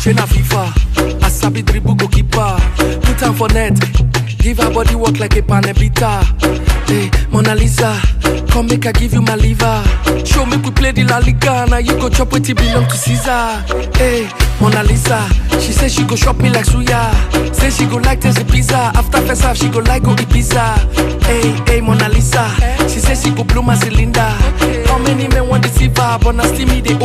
Train a FIFA, a sabi dribble goalkeeper. Put her for net, give her body work like a panebita. Hey, Mona Lisa, come make I give you my liver. Show me we play the La Liga, now you go chop what it belong to Caesar. Hey, Mona Lisa, she say she go shop me like suya. Say she go like taste the pizza. After first half, she go like go eat pizza. Hey, Mona Lisa, she say she go blow my cylinder. How many men want to see her, but now still me they